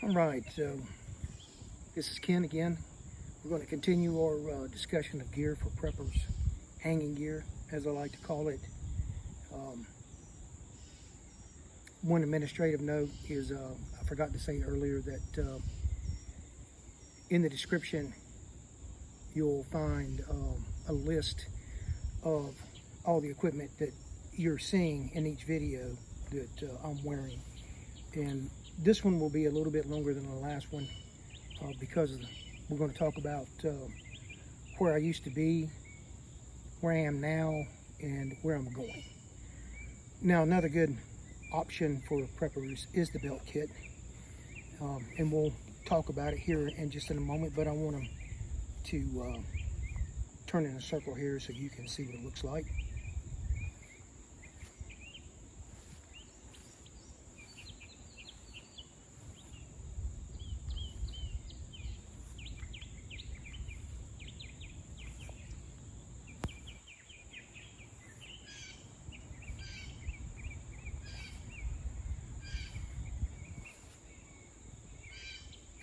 All right, so this is Ken again. We're going to continue our discussion of gear for preppers, hanging gear, as I like to call it. One administrative note is, I forgot to say earlier that in the description you'll find a list of all the equipment that you're seeing in each video that I'm wearing. And this one will be a little bit longer than the last one because we're going to talk about where I used to be, where I am now, and where I'm going. Now, another good option for preppers is the belt kit, and we'll talk about it here in just in a moment, but I want them to turn in a circle here so you can see what it looks like.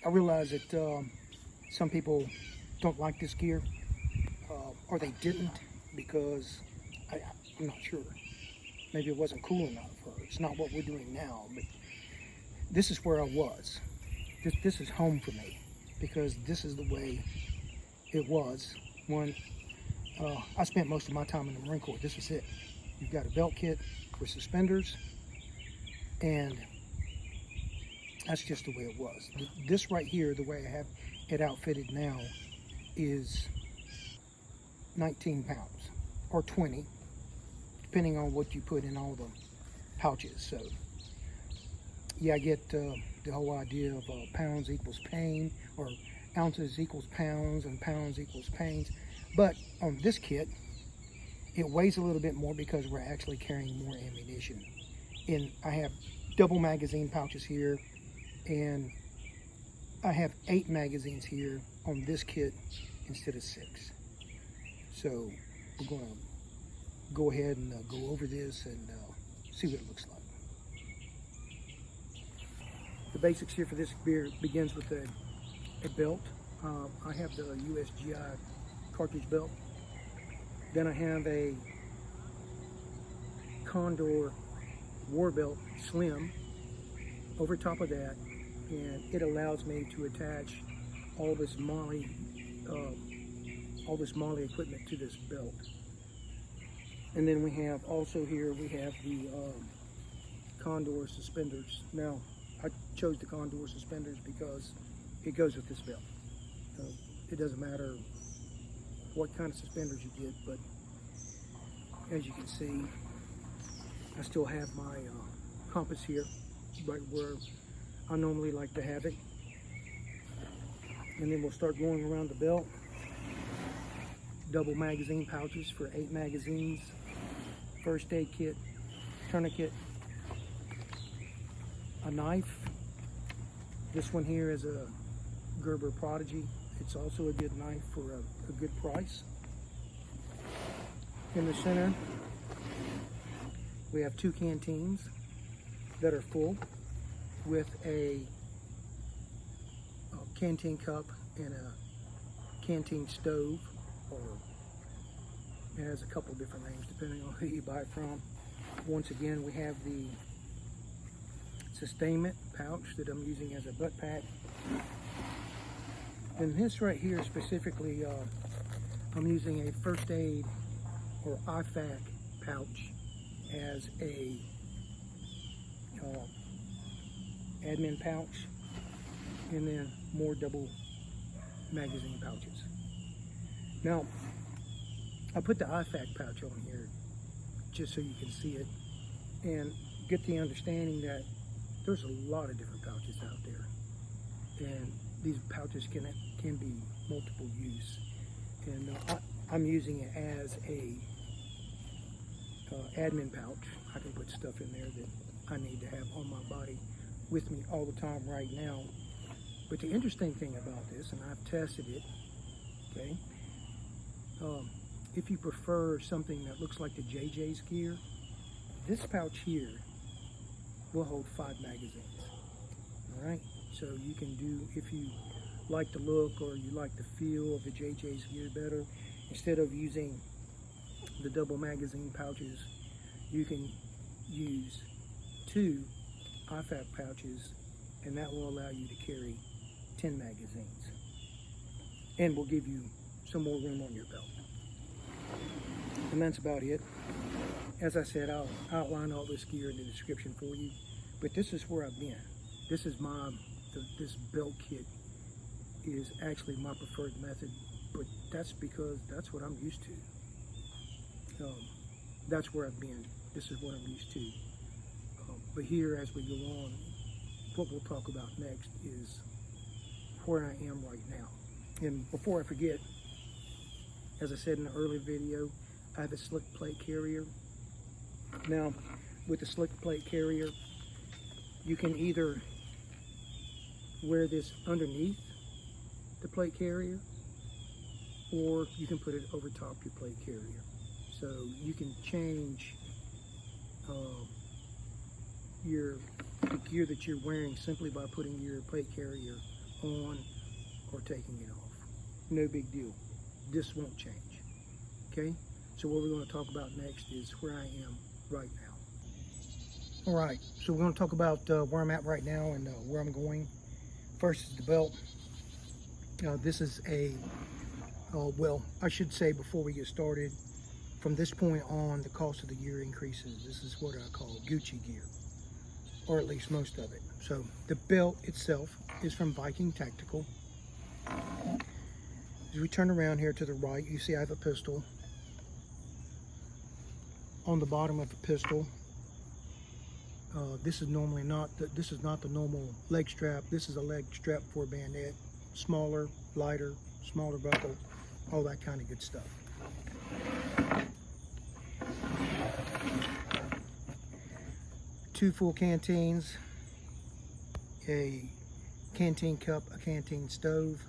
I realize that some people don't like this gear, or they didn't because I'm not sure. Maybe it wasn't cool enough, or it's not what we're doing now. But this is where I was. This is home for me because this is the way it was when I spent most of my time in the Marine Corps. This was it. You've got a belt kit with suspenders, and that's just the way it was. This right here, the way I have it outfitted now, is 19 pounds or 20, depending on what you put in all the pouches. So yeah, I get the whole idea of pounds equals pain, or ounces equals pounds, and pounds equals pains. But on this kit, it weighs a little bit more because we're actually carrying more ammunition. And I have double magazine pouches here, and I have 8 magazines here on this kit instead of 6. So we're going to go ahead and go over this and see what it looks like. The basics here for this gear begins with a belt. I have the USGI cartridge belt. Then I have a Condor war belt slim over top of that, and it allows me to attach all this MOLLE equipment to this belt. And then we have also here, we have the Condor suspenders. Now, I chose the Condor suspenders because it goes with this belt. It doesn't matter what kind of suspenders you get, but as you can see, I still have my compass here, right where I normally like to have it. And then we'll start going around the belt. Double magazine pouches for 8 magazines, first aid kit, tourniquet, a knife. This one here is a Gerber Prodigy. It's also a good knife for a good price. In the center, we have 2 canteens that are full with a canteen cup and a canteen stove, or it has a couple different names depending on who you buy it from. Once again, we have the Sustainment pouch that I'm using as a butt pack. And this right here specifically, I'm using a first aid or IFAK pouch as a admin pouch, and then more double magazine pouches. Now, I put the IFAK pouch on here just so you can see it and get the understanding that there's a lot of different pouches out there, and these pouches can be multiple use. And I'm using it as a admin pouch. I can put stuff in there that I need to have on my body with me all the time right now. But the interesting thing about this, and I've tested it, okay, if you prefer something that looks like the JJ's gear, this pouch here will hold 5 magazines. All right, So you can do, if you like the look or you like the feel of the JJ's gear better, instead of using the double magazine pouches, you can use 2 IFAK pouches, and that will allow you to carry 10 magazines and will give you some more room on your belt. And that's about it. As I said, I'll outline all this gear in the description for you, but this is where I've been. This is this belt kit is actually my preferred method, but that's because that's what I'm used to. That's where I've been. This is what I'm used to. But here, as we go on, what we'll talk about next is where I am right now. And before I forget, as I said in the earlier video, I have a slick plate carrier. Now, with the slick plate carrier, you can either wear this underneath the plate carrier, or you can put it over top your plate carrier. So you can change the gear that you're wearing simply by putting your plate carrier on or taking it off. No big deal. This won't change. Okay? So what we're going to talk about next is where I am right now. All right, so we're going to talk about where I'm at right now and where I'm going. First is the belt. This is a, well, I should say before we get started, from this point on, the cost of the gear increases. This is what I call Gucci gear, or at least most of it. So the belt itself is from Viking Tactical. As we turn around here to the right, you see I have a pistol. On the bottom of the pistol, this is normally not this is not the normal leg strap. This is a leg strap for a bayonet. Smaller, lighter, smaller buckle, all that kind of good stuff. Two full canteens, a canteen cup, a canteen stove.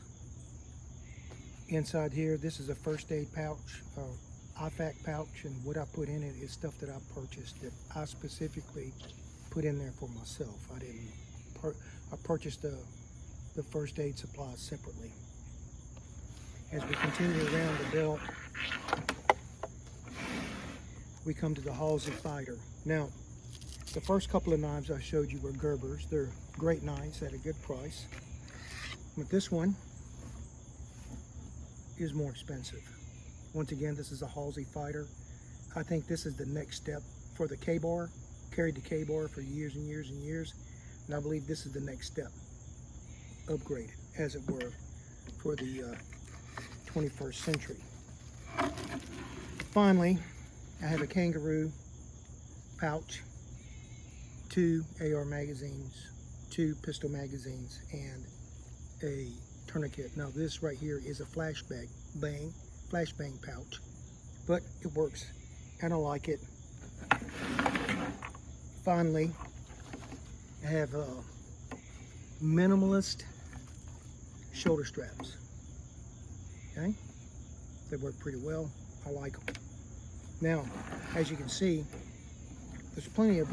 Inside here, this is a first aid pouch, IFAK pouch, and what I put in it is stuff that I purchased that I specifically put in there for myself. I purchased the first aid supplies separately. As we continue around the belt, we come to the Halsey Fighter. Now, the first couple of knives I showed you were Gerbers. They're great knives at a good price. But this one is more expensive. Once again, this is a Halsey Fighter. I think this is the next step for the K-bar. Carried the K-bar for years and years and years, and I believe this is the next step, upgraded, as it were, for the 21st century. Finally, I have a kangaroo pouch, 2 AR magazines, 2 pistol magazines, and a tourniquet. Now this right here is a flashbang pouch, but it works and I like it. Finally, I have minimalist shoulder straps. Okay, they work pretty well. I like them. Now, as you can see, there's plenty of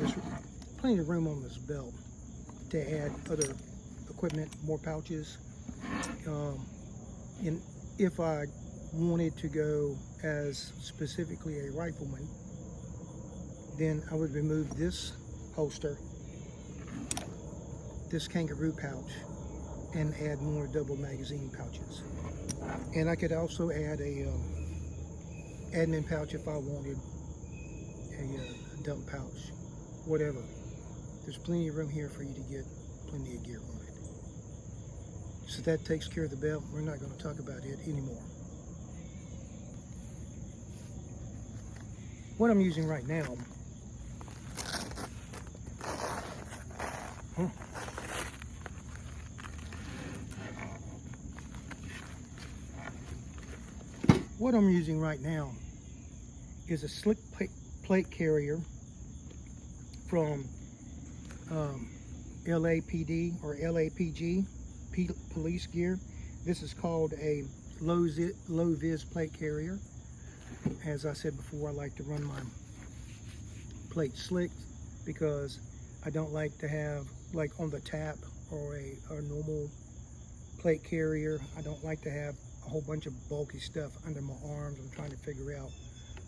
room on this belt to add other equipment, more pouches. And if I wanted to go as specifically a rifleman, then I would remove this holster, this kangaroo pouch, and add more double magazine pouches. And I could also add a admin pouch if I wanted, a dump pouch, whatever. There's plenty of room here for you to get plenty of gear on it. So that takes care of the belt. We're not going to talk about it anymore. What I'm using right now, is a slick plate carrier from LAPD or LAPG police gear. This is called a low vis plate carrier. As I said before, I like to run my plate slick because I don't like to have, like on the tap or a normal plate carrier. I don't like to have a whole bunch of bulky stuff under my arms. I'm trying to figure out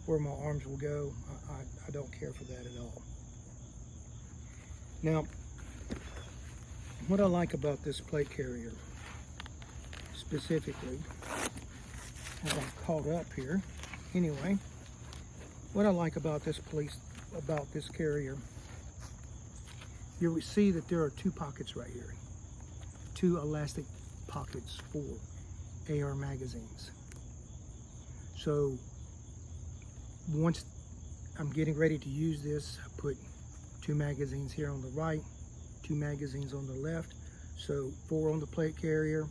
where my arms will go. I don't care for that at all. Now, what I like about this plate carrier specifically, as I'm caught up here, anyway, what I like about this carrier, you will see that there are two pockets right here, two elastic pockets for AR magazines. So once I'm getting ready to use this, I put two magazines here on the right, two magazines on the left, so 4 on the plate carrier,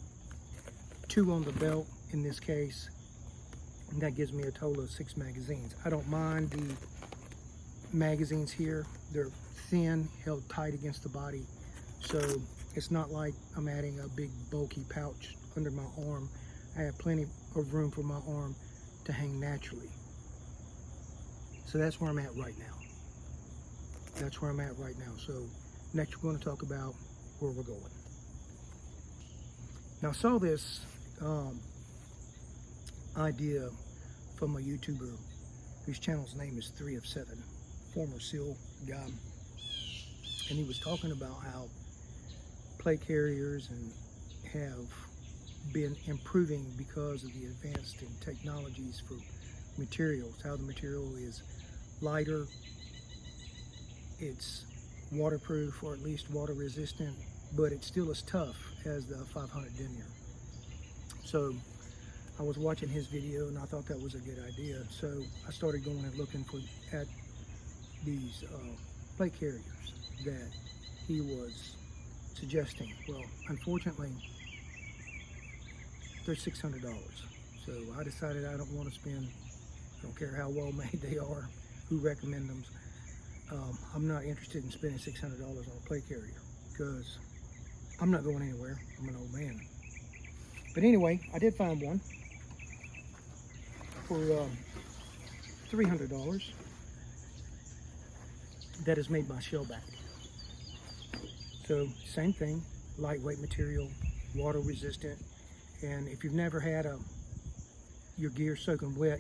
2 on the belt in this case, and that gives me a total of 6 magazines. I don't mind the magazines here. They're thin, held tight against the body, so it's not like I'm adding a big bulky pouch under my arm. I have plenty of room for my arm to hang naturally. So that's where I'm at right now. That's where I'm at right now. So next we're going to talk about where we're going. Now I saw this idea from a YouTuber whose channel's name is 3 of 7, former SEAL guy, and he was talking about how plate carriers have been improving because of the advanced in technologies for materials, how the material is lighter, it's waterproof or at least water resistant, but it's still as tough as the 500 denier. So I was watching his video and I thought that was a good idea, so I started going and looking at these plate carriers that he was suggesting. Well, unfortunately they're $600, so I decided I don't want to spend, I don't care how well made they are, who recommend them, I'm not interested in spending $600 on a plate carrier because I'm not going anywhere. I'm an old man. But anyway, I did find one for $300 that is made by Shellback. So same thing, lightweight material, water resistant, and if you've never had your gear soaking wet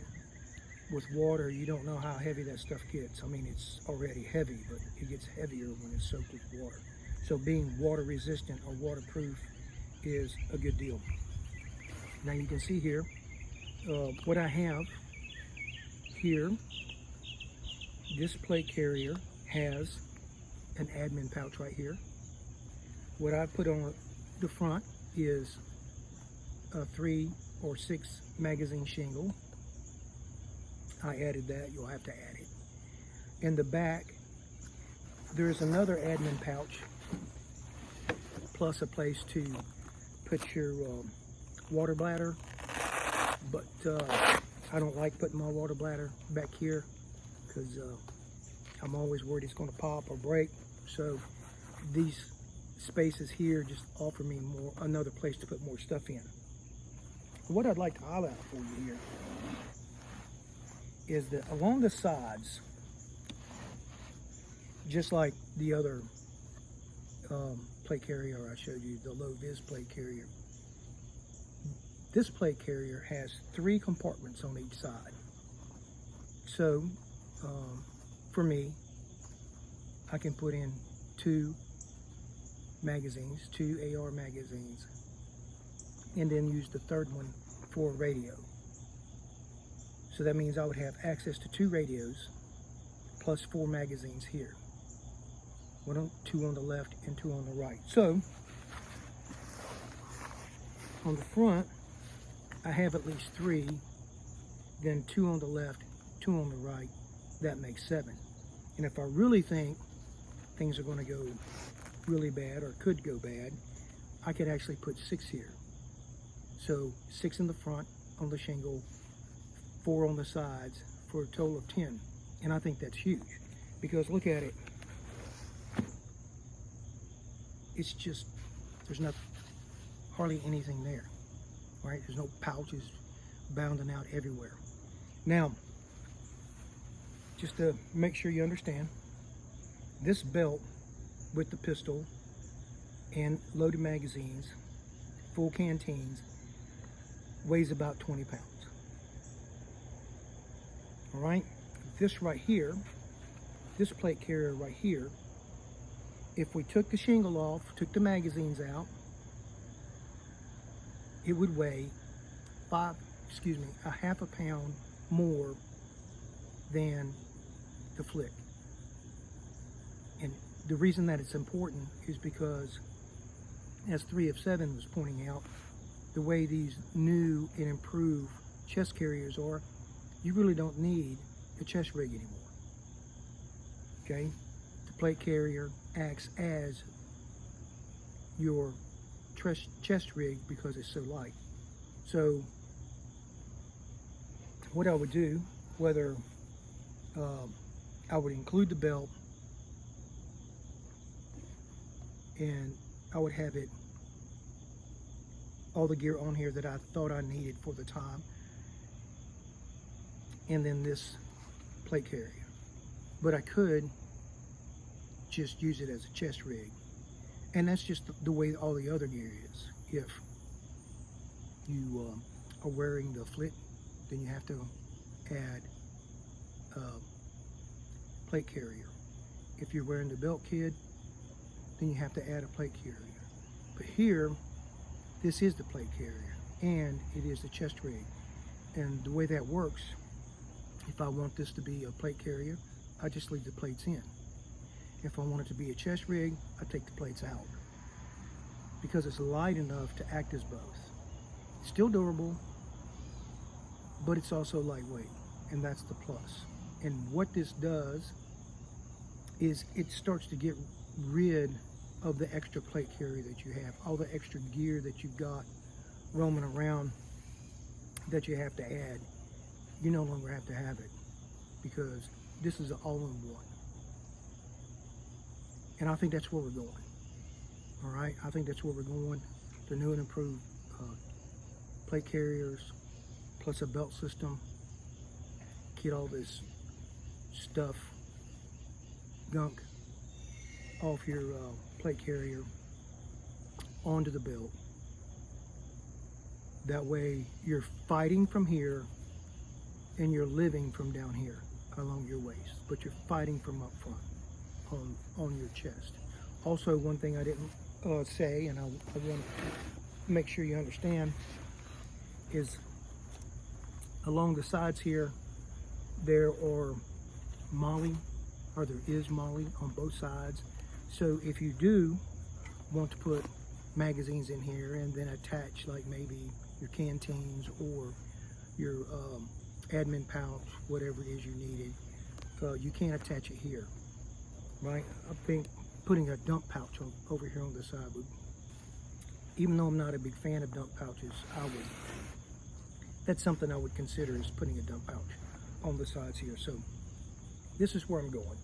with water, you don't know how heavy that stuff gets. I mean, it's already heavy, but it gets heavier when it's soaked with water. So being water resistant or waterproof is a good deal. Now you can see here what I have here. This plate carrier has an admin pouch right here. What I put on the front is a 3 or 6 magazine shingle. I added that, you'll have to add it. In the back, there's another admin pouch, plus a place to put your water bladder, but I don't like putting my water bladder back here because I'm always worried it's going to pop or break. So these spaces here just offer me another place to put more stuff in. What I'd like to highlight for you here is that along the sides, just like the other plate carrier I showed you, the low Vis Plate Carrier, this plate carrier has 3 compartments on each side. So for me, I can put in 2 magazines, 2 AR magazines, and then use the third one for a radio. So that means I would have access to 2 radios plus 4 magazines here. 2 on the left and 2 on the right. So on the front, I have at least 3, then 2 on the left, 2 on the right. That makes 7. And if I really think things are going to go really bad or could go bad, I could actually put 6 here. So 6 in the front on the shingle, 4 on the sides for a total of 10. And I think that's huge because look at it. It's just, there's not hardly anything there, right? There's no pouches bounding out everywhere. Now, just to make sure you understand, this belt with the pistol and loaded magazines, full canteens, weighs about 20 pounds. All right, this right here, this plate carrier right here, if we took the shingle off, took the magazines out, it would weigh a half a pound more than the flick. And the reason that it's important is because, as 3 of 7 was pointing out, the way these new and improved chest carriers are, you really don't need a chest rig anymore. Okay? The plate carrier acts as your chest rig because it's so light. So what I would do, whether I would include the belt, and I would have it, all the gear on here that I thought I needed for the time, and then this plate carrier. But I could just use it as a chest rig, and that's just the way all the other gear is. If you are wearing the flick, then you have to add plate carrier. If you're wearing the belt kit, then you have to add a plate carrier. But here, this is the plate carrier, and it is the chest rig. And the way that works, if I want this to be a plate carrier, I just leave the plates in. If I want it to be a chest rig, I take the plates out, because it's light enough to act as both. It's still durable, but it's also lightweight, and that's the plus. And what this does is it starts to get rid of the extra plate carrier that you have, all the extra gear that you've got roaming around that you have to add. You no longer have to have it, because this is an all-in-one. And I think that's where we're going. All right, I think that's where we're going. The new and improved plate carriers, plus a belt system, get all this stuff, gunk, off your plate carrier onto the belt. That way you're fighting from here and you're living from down here along your waist, but you're fighting from up front on your chest. Also, one thing I didn't say, and I want to make sure you understand, is along the sides here there are MOLLE, or there is MOLLE on both sides. So if you do want to put magazines in here and then attach like maybe your canteens or your admin pouch, whatever it is you needed, you can attach it here, right? I think putting a dump pouch over here on the side would, even though I'm not a big fan of dump pouches, that's something I would consider, is putting a dump pouch on the sides here. So this is where I'm going.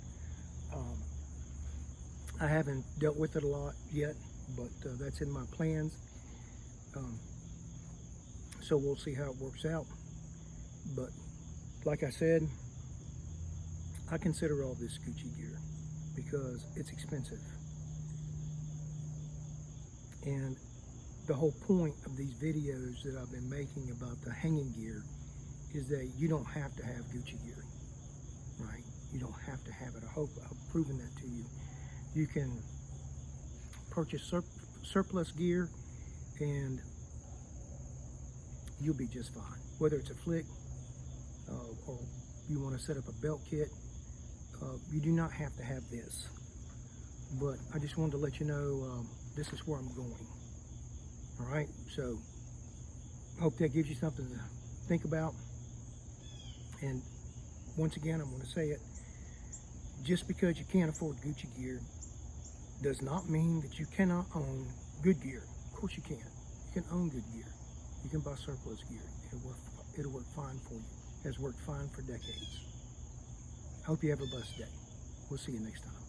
I haven't dealt with it a lot yet, but that's in my plans. So we'll see how it works out. But like I said, I consider all this Gucci gear because it's expensive. And the whole point of these videos that I've been making about the hanging gear is that you don't have to have Gucci gear, right? You don't have to have it. I hope I've proven that to you. You can purchase surplus gear and you'll be just fine. Whether it's a flick or you want to set up a belt kit, you do not have to have this. But I just wanted to let you know this is where I'm going. All right, so hope that gives you something to think about. And once again, I'm going to say it, just because you can't afford Gucci gear does not mean that you cannot own good gear. Of course you can. You can own good gear. You can buy surplus gear. It'll work fine for you. It has worked fine for decades. I hope you have a blessed day. We'll see you next time.